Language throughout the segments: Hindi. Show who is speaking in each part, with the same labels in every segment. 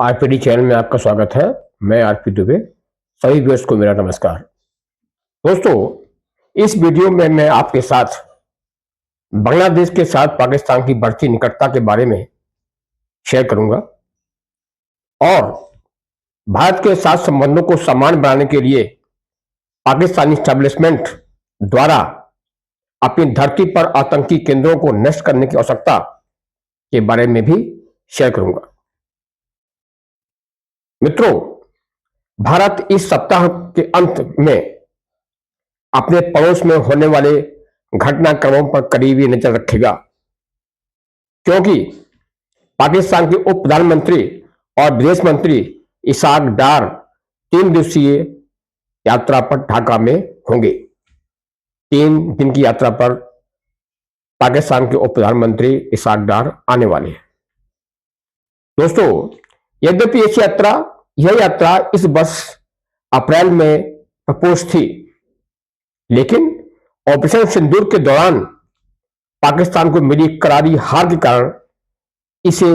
Speaker 1: आरपीडी चैनल में आपका स्वागत है। मैं आरपी दुबे। सभी व्यूअर्स को मेरा नमस्कार। दोस्तों, इस वीडियो में मैं आपके साथ बांग्लादेश के साथ पाकिस्तान की बढ़ती निकटता के बारे में शेयर करूंगा और भारत के साथ संबंधों को समान बनाने के लिए पाकिस्तानी स्टैब्लिशमेंट द्वारा अपनी धरती पर आतंकी केंद्रों को नष्ट करने की आवश्यकता के बारे में भी शेयर करूंगा। मित्रों, भारत इस सप्ताह के अंत में अपने पड़ोस में होने वाले घटनाक्रमों पर करीबी नजर रखेगा, क्योंकि पाकिस्तान के उप प्रधानमंत्री और विदेश मंत्री इसाक डार 3 दिवसीय यात्रा पर ढाका में होंगे। 3 दिन की यात्रा पर पाकिस्तान के उप प्रधानमंत्री इसाक डार आने वाले हैं। दोस्तों, यद्यपि यह यात्रा इस वर्ष अप्रैल में प्रपोज थी, लेकिन ऑपरेशन सिंदूर के दौरान पाकिस्तान को मिली करारी हार के कारण इसे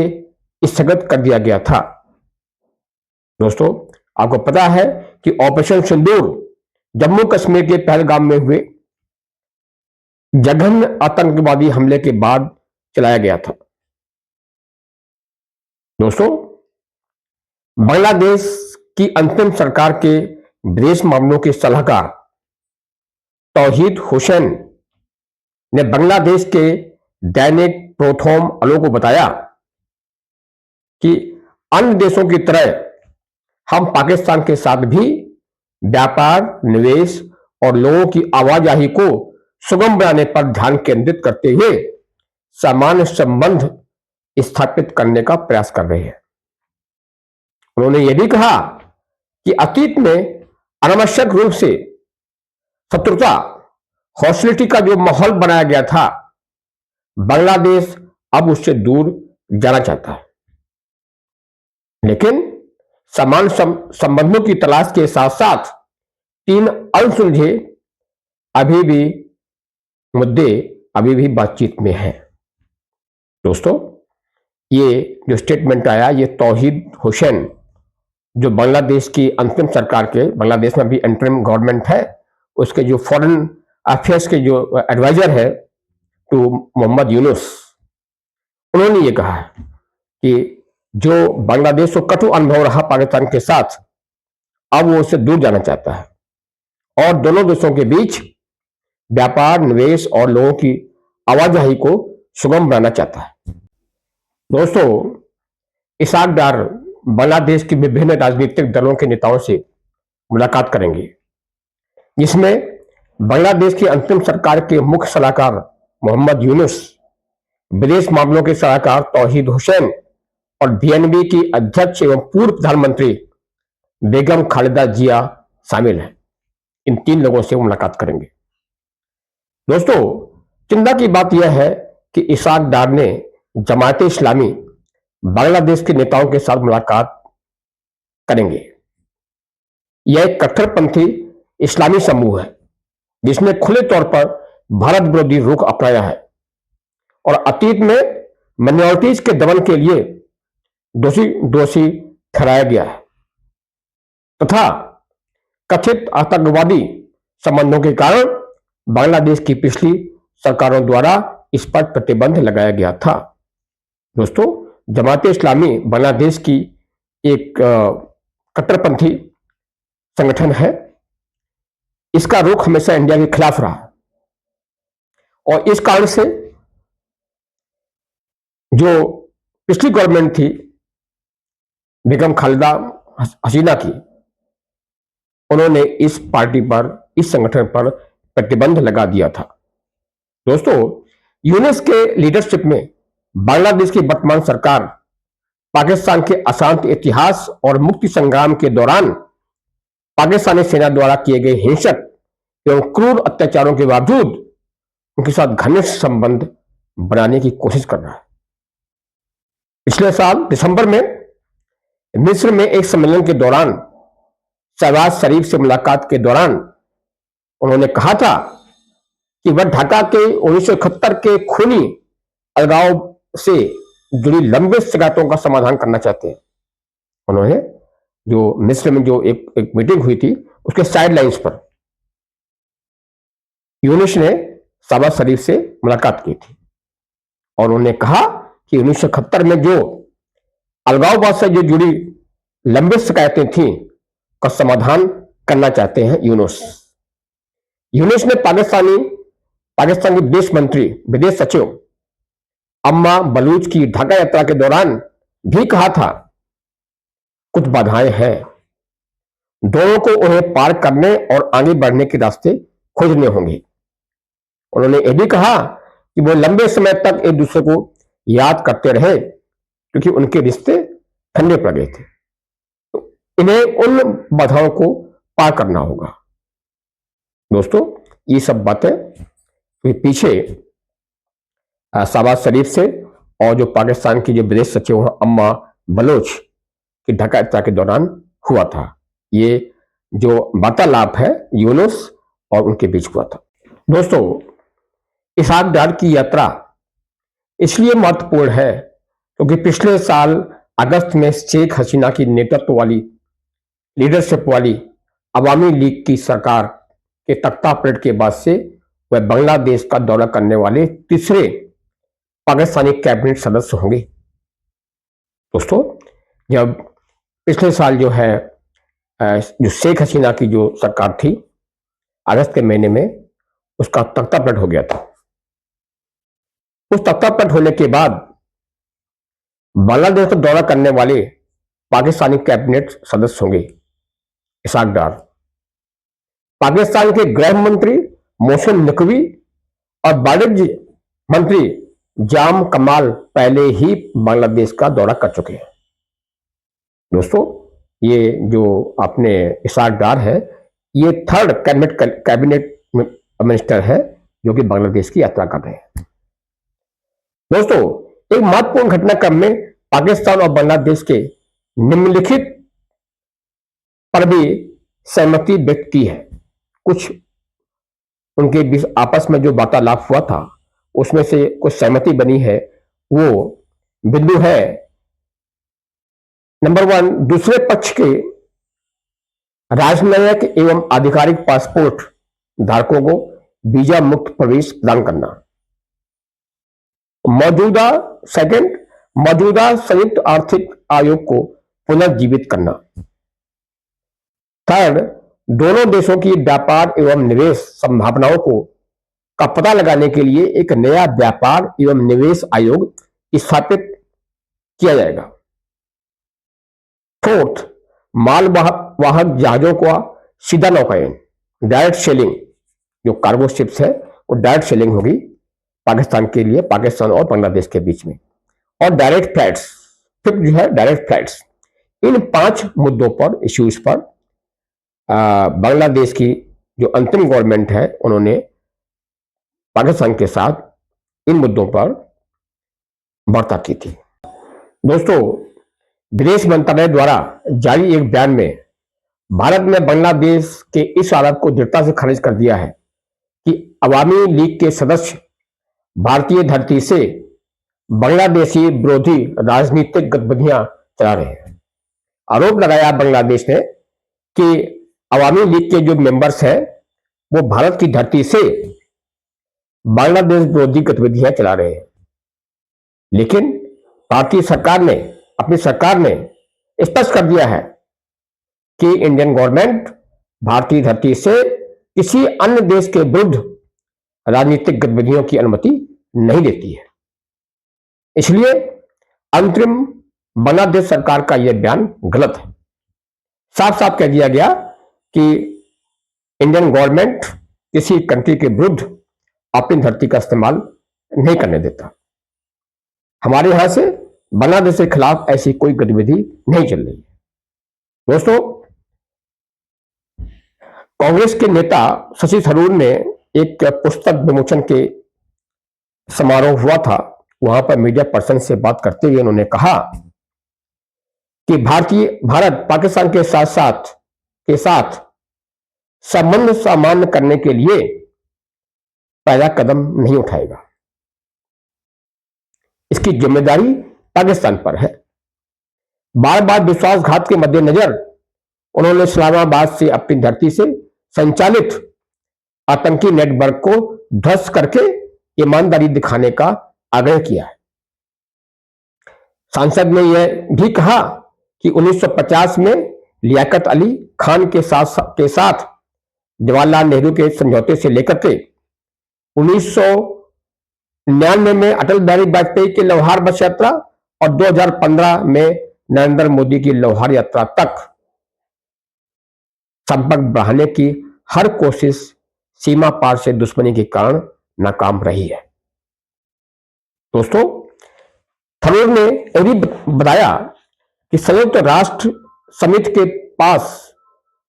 Speaker 1: स्थगित कर दिया गया था। दोस्तों, आपको पता है कि ऑपरेशन सिंदूर जम्मू कश्मीर के पहलगाम में हुए जघन्य आतंकवादी हमले के बाद चलाया गया था। दोस्तों, बांग्लादेश की अंतिम सरकार के विदेश मामलों के सलाहकार तौहीद हुसैन ने बांग्लादेश के दैनिक प्रोथोम अलो को बताया कि अन्य देशों की तरह हम पाकिस्तान के साथ भी व्यापार, निवेश और लोगों की आवाजाही को सुगम बनाने पर ध्यान केंद्रित करते हुए सामान्य संबंध स्थापित करने का प्रयास कर रहे हैं। उन्होंने यह भी कहा कि अतीत में अनावश्यक रूप से शत्रुता, हॉस्टिलिटी का जो माहौल बनाया गया था, बांग्लादेश अब उससे दूर जाना चाहता है। लेकिन समान संबंधों की तलाश के साथ साथ 3 अनसुलझे मुद्दे अभी भी बातचीत में हैं। दोस्तों, ये जो स्टेटमेंट आया, ये तौहीद हुसैन, जो बांग्लादेश की अंतिम सरकार के, बांग्लादेश में भी इंटरिम गवर्नमेंट है, उसके जो फॉरेन अफेयर्स के जो एडवाइजर है टू मोहम्मद यूनुस, उन्होंने ये कहा है कि जो बांग्लादेश को कटु अनुभव रहा पाकिस्तान के साथ, अब वो उससे दूर जाना चाहता है और दोनों देशों के बीच व्यापार, निवेश और लोगों की आवाजाही को सुगम बनाना चाहता है। दोस्तों, इसाक डार बांग्लादेश के विभिन्न राजनीतिक दलों के नेताओं से मुलाकात करेंगे, जिसमें बांग्लादेश की अंतिम सरकार के मुख्य सलाहकार मोहम्मद यूनुस, विदेश मामलों के सलाहकार तौहीद हुसैन और बीएनबी की अध्यक्ष एवं पूर्व प्रधानमंत्री बेगम खालिदा जिया शामिल हैं। इन 3 लोगों से मुलाकात करेंगे। दोस्तों, चिंता की बात यह है कि इसाक डार ने जमात-ए इस्लामी बांग्लादेश के नेताओं के साथ मुलाकात करेंगे। यह एक कट्टरपंथी इस्लामी समूह है जिसने खुले तौर पर भारत विरोधी रुख अपनाया है और अतीत में माइनॉरिटीज के दमन के लिए दोषी ठहराया गया है तथा कथित आतंकवादी संबंधों के कारण बांग्लादेश की पिछली सरकारों द्वारा इस पर प्रतिबंध लगाया गया था। दोस्तों, जमात इस्लामी बांग्लादेश की एक कट्टरपंथी संगठन है। इसका रुख हमेशा इंडिया के खिलाफ रहा और इस कारण से जो पिछली गवर्नमेंट थी बेगम खालिदा हसीना की, उन्होंने इस पार्टी पर, इस संगठन पर प्रतिबंध लगा दिया था। दोस्तों, यूनुस के लीडरशिप में बांग्लादेश की वर्तमान सरकार पाकिस्तान के अशांत इतिहास और मुक्ति संग्राम के दौरान पाकिस्तानी सेना द्वारा किए गए हिंसक एवं क्रूर अत्याचारों के बावजूद उनके साथ घनिष्ठ संबंध बनाने की कोशिश कर रहा है। पिछले साल दिसंबर में मिस्र में एक सम्मेलन के दौरान शहबाज शरीफ से मुलाकात के दौरान उन्होंने कहा था कि वह ढाका के 1971 के खूनी अलगाव से जुड़ी लंबे शिकायतों का समाधान करना चाहते हैं उन्होंने जो मिस्र में जो एक मीटिंग हुई थी उसके साइड लाइन्स पर यूनुस ने शहबाज शरीफ से मुलाकात की थी और उन्होंने कहा कि 1971 में जो अलगाववाद से जो जुड़ी लंबी शिकायतें थीं का समाधान करना चाहते हैं यूनुस। यूनुस ने पाकिस्तान की विदेश सचिव अम्मा बलूच की ढाका यात्रा के दौरान भी कहा था कुछ बाधाएं हैं, दोनों को उन्हें पार करने और आगे बढ़ने के रास्ते खोजने होंगे। उन्होंने यह भी कहा कि वो लंबे समय तक एक दूसरे को याद करते रहे क्योंकि उनके रिश्ते ठंडे पड़ गए थे। तो इन्हें उन बाधाओं को पार करना होगा। दोस्तों, ये सब बातें पीछे शहबाज शरीफ से और जो पाकिस्तान की जो विदेश सचिव हैं अम्मा बलोच की ढाका यात्रा के दौरान हुआ था। ये जो वार्तालाप है यूनुस और उनके बीच हुआ था। दोस्तों, इसहाक डार की यात्रा इसलिए महत्वपूर्ण है क्योंकि पिछले साल अगस्त में शेख हसीना की नेतृत्व वाली लीडरशिप वाली अवामी लीग की सरकार के तख्तापलट के बाद से वह बांग्लादेश का दौरा करने वाले तीसरे पाकिस्तानी कैबिनेट सदस्य होंगे। दोस्तों, जब पिछले साल जो है जो शेख हसीना की जो सरकार थी अगस्त के महीने में उसका तख्तापलट हो गया था। उस तख्तापलट होने के बाद बांग्लादेश का दौरा करने वाले पाकिस्तानी कैबिनेट सदस्य होंगे इसहाक डार। पाकिस्तान के गृह मंत्री मोहसिन नकवी और वाणिज्य मंत्री जाम कमाल पहले ही बांग्लादेश का दौरा कर चुके हैं। दोस्तों, ये जो आपने इसहाक डार है ये थर्ड कैबिनेट मिनिस्टर है जो कि बांग्लादेश की यात्रा कर रहे हैं। दोस्तों, एक महत्वपूर्ण घटनाक्रम में पाकिस्तान और बांग्लादेश के निम्नलिखित पर भी सहमति व्यक्त की है। कुछ उनके बीच आपस में जो वार्तालाप हुआ था उसमें से कुछ सहमति बनी है। वो बिंदु है नंबर 1, दूसरे पक्ष के राजनयिक एवं आधिकारिक पासपोर्ट धारकों को वीजा मुक्त प्रवेश प्रदान करना। मौजूदा संयुक्त आर्थिक आयोग को पुनर्जीवित करना। थर्ड, दोनों देशों की व्यापार एवं निवेश संभावनाओं का पता लगाने के लिए एक नया व्यापार एवं निवेश आयोग स्थापित किया जाएगा। फोर्थ, माल वाहक जहाजों का सीधा नौकायन, डायरेक्ट सेलिंग, जो कार्गो शिप्स है वो डायरेक्ट सेलिंग होगी पाकिस्तान के लिए, पाकिस्तान और बांग्लादेश के बीच में। और डायरेक्ट फ्लाइट्स, फिफ्थ जो है डायरेक्ट फ्लाइट्स। इन 5 मुद्दों पर, इश्यूज पर बांग्लादेश की जो अंतरिम गवर्नमेंट है उन्होंने पाकिस्तान के साथ इन मुद्दों पर वार्ता की थी। दोस्तों, विदेश मंत्रालय द्वारा जारी एक बयान में भारत ने बांग्लादेश के इस आरोप को दृढ़ता से खारिज कर दिया है कि अवामी लीग के सदस्य भारतीय धरती से बांग्लादेशी विरोधी राजनीतिक गतिविधियां चला रहे हैं। आरोप लगाया बांग्लादेश ने कि अवामी लीग के जो मेंबर्स हैं वो भारत की धरती से बांग्लादेश विरोधी गतिविधियां चला रहे हैं। लेकिन भारतीय सरकार ने, अपनी सरकार ने स्पष्ट कर दिया है कि इंडियन गवर्नमेंट भारतीय धरती से किसी अन्य देश के विरुद्ध राजनीतिक गतिविधियों की अनुमति नहीं देती है। इसलिए अंतरिम बांग्लादेश सरकार का यह बयान गलत है। साफ साफ कह दिया गया कि इंडियन गवर्नमेंट किसी कंट्री के विरुद्ध अपनी धरती का इस्तेमाल नहीं करने देता। हमारे यहां से बांग्लादेश के खिलाफ ऐसी कोई गतिविधि नहीं चल रही है। दोस्तों, कांग्रेस के नेता शशि थरूर ने एक पुस्तक विमोचन के समारोह हुआ था, वहां पर मीडिया पर्सन से बात करते हुए उन्होंने कहा कि भारत पाकिस्तान के साथ संबंध सामान्य करने के लिए पहला कदम नहीं उठाएगा। इसकी जिम्मेदारी पाकिस्तान पर है। बार बार विश्वासघात के मद्देनजर उन्होंने इस्लामाबाद से अपनी धरती से संचालित आतंकी नेटवर्क को ध्वस्त करके ईमानदारी दिखाने का आग्रह किया है। सांसद ने यह भी कहा कि 1950 में लियाकत अली खान के साथ जवाहरलाल नेहरू के समझौते से लेकर के 1999 में अटल बिहारी वाजपेयी की लौहार बस यात्रा और 2015 में नरेंद्र मोदी की लौहार यात्रा तक संपर्क बढ़ाने की हर कोशिश सीमा पार से दुश्मनी के कारण नाकाम रही है। दोस्तों, थरूर ने यह भी बताया कि संयुक्त राष्ट्र समिति के पास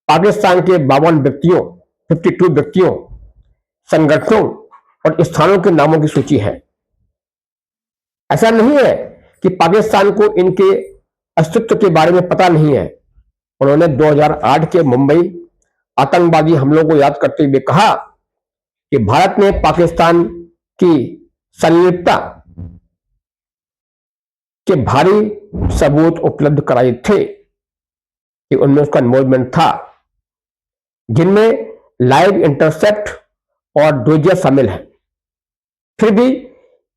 Speaker 1: पाकिस्तान के 52 व्यक्तियों, संगठनों और स्थानों के नामों की सूची है। ऐसा नहीं है कि पाकिस्तान को इनके अस्तित्व के बारे में पता नहीं है। उन्होंने 2008 के मुंबई आतंकवादी हमलों को याद करते हुए कहा कि भारत ने पाकिस्तान की संलिप्तता के भारी सबूत उपलब्ध कराए थे कि उनमें उसका इन्वॉल्वमेंट था, जिनमें लाइव इंटरसेप्ट और डोजिया शामिल है। फिर भी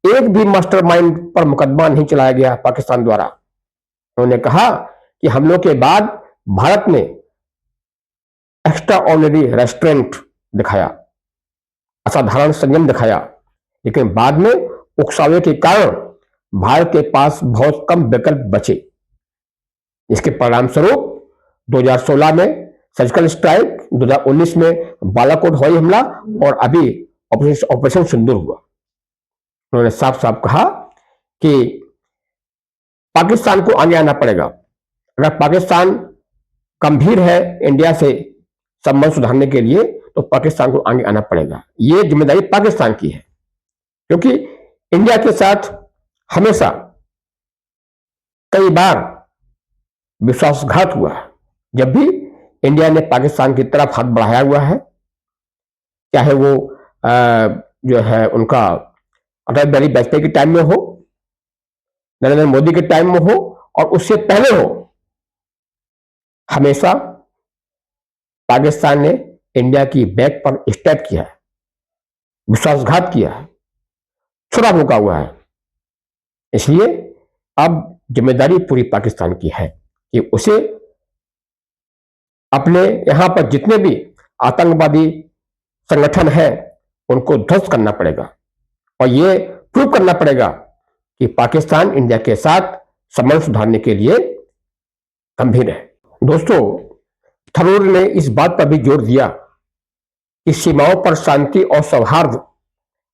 Speaker 1: एक भी मास्टरमाइंड पर मुकदमा नहीं चलाया गया पाकिस्तान द्वारा। उन्होंने कहा कि हमलों के बाद भारत ने एक्स्ट्रा ऑर्डिनरी रेस्ट्रेंट दिखाया, असाधारण संयम दिखाया, लेकिन बाद में उकसावे के कारण भारत के पास बहुत कम विकल्प बचे। इसके परिणाम स्वरूप 2016 में सर्जिकल स्ट्राइक, 2019 में बालाकोट हवाई हमला और अभी ऑपरेशन सिंदूर हुआ। उन्होंने साफ साफ कहा कि पाकिस्तान को आगे आना पड़ेगा। अगर पाकिस्तान गंभीर है इंडिया से संबंध सुधारने के लिए, तो पाकिस्तान को आगे आना पड़ेगा। यह जिम्मेदारी पाकिस्तान की है, क्योंकि इंडिया के साथ हमेशा कई बार विश्वासघात हुआ है। जब भी इंडिया ने पाकिस्तान की तरफ हाथ बढ़ाया हुआ है, चाहे वो जो है उनका अटल बिहारी वाजपेयी के टाइम में हो, नरेंद्र मोदी के टाइम में हो और उससे पहले हो, हमेशा पाकिस्तान ने इंडिया की बैक पर स्टेप किया है, विश्वासघात किया है, छुरा भूका हुआ है। इसलिए अब जिम्मेदारी पूरी पाकिस्तान की है कि उसे अपने यहां पर जितने भी आतंकवादी संगठन है उनको ध्वस्त करना पड़ेगा और यह प्रूव करना पड़ेगा कि पाकिस्तान इंडिया के साथ संबंध सुधारने के लिए गंभीर है। दोस्तों, थरूर ने इस बात पर भी जोर दिया कि सीमाओं पर शांति और सौहार्द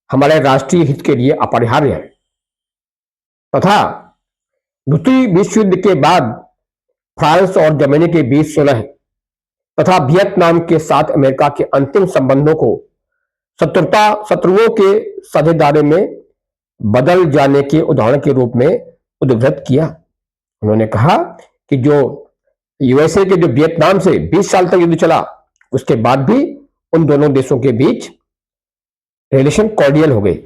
Speaker 1: हमारे राष्ट्रीय हित के लिए अपरिहार्य है तथा द्वितीय विश्व युद्ध के बाद फ्रांस और जर्मनी के बीच सुलह तथा वियतनाम के साथ अमेरिका के अंतिम संबंधों को शत्रुओं के साझेदारी में बदल जाने के उदाहरण के रूप में उद्धृत किया। उन्होंने कहा कि जो यूएसए के जो वियतनाम से 20 साल तक युद्ध चला, उसके बाद भी उन दोनों देशों के बीच रिलेशन कॉर्डियल हो गई।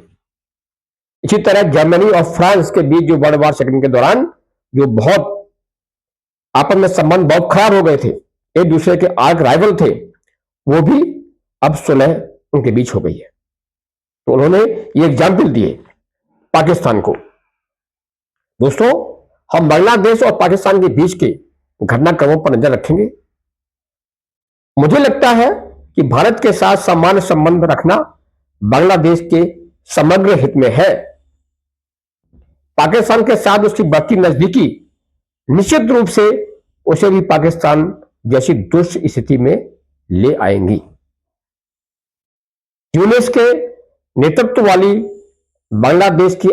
Speaker 1: इसी तरह जर्मनी और फ्रांस के बीच जो वर्ल्ड वॉर सेकंड के दौरान जो बहुत आपस में संबंध बहुत खराब हो गए थे, एक दूसरे के आर्क राइवल थे, वो भी अब सुलह उनके बीच हो गई है। तो उन्होंने ये एग्जाम्पल दिए पाकिस्तान को। दोस्तों, हम बांग्लादेश और पाकिस्तान के बीच के घटनाक्रमों पर नजर रखेंगे। मुझे लगता है कि भारत के साथ सामान्य संबंध रखना बांग्लादेश के समग्र हित में है। पाकिस्तान के साथ उसकी बढ़ती नजदीकी निश्चित रूप से उसे भी पाकिस्तान जैसी दुष्ट स्थिति में ले आएंगी। यूनिस के नेतृत्व वाली बांग्लादेश की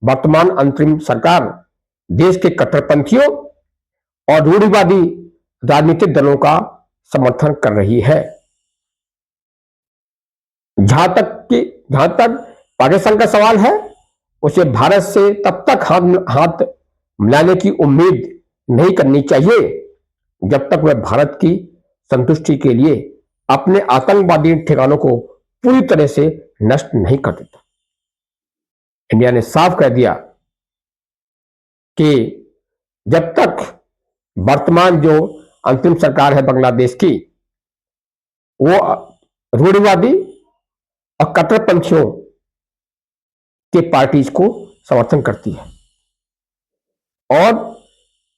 Speaker 1: वर्तमान अंतरिम सरकार देश के कट्टरपंथियों और रूढ़िवादी राजनीतिक दलों का समर्थन कर रही है। जहां तक पाकिस्तान का सवाल है, उसे भारत से तब तक हाथ मिलाने की उम्मीद नहीं करनी चाहिए जब तक वह भारत की संतुष्टि के लिए अपने आतंकवादी ठिकानों को पूरी तरह से नष्ट नहीं कर देता। इंडिया ने साफ कह दिया कि जब तक वर्तमान जो अंतिम सरकार है बांग्लादेश की, वो रूढ़िवादी और कट्टरपंथियों के पार्टीज को समर्थन करती है, और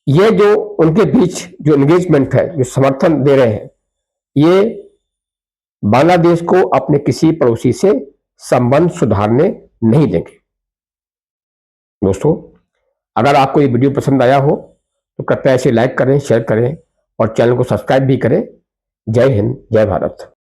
Speaker 1: ये जो उनके बीच जो एंगेजमेंट है, जो समर्थन दे रहे हैं, ये बांग्लादेश को अपने किसी पड़ोसी से संबंध सुधारने नहीं देंगे। दोस्तों, अगर आपको ये वीडियो पसंद आया हो तो कृपया इसे लाइक करें, शेयर करें और चैनल को सब्सक्राइब भी करें। जय हिंद, जय भारत।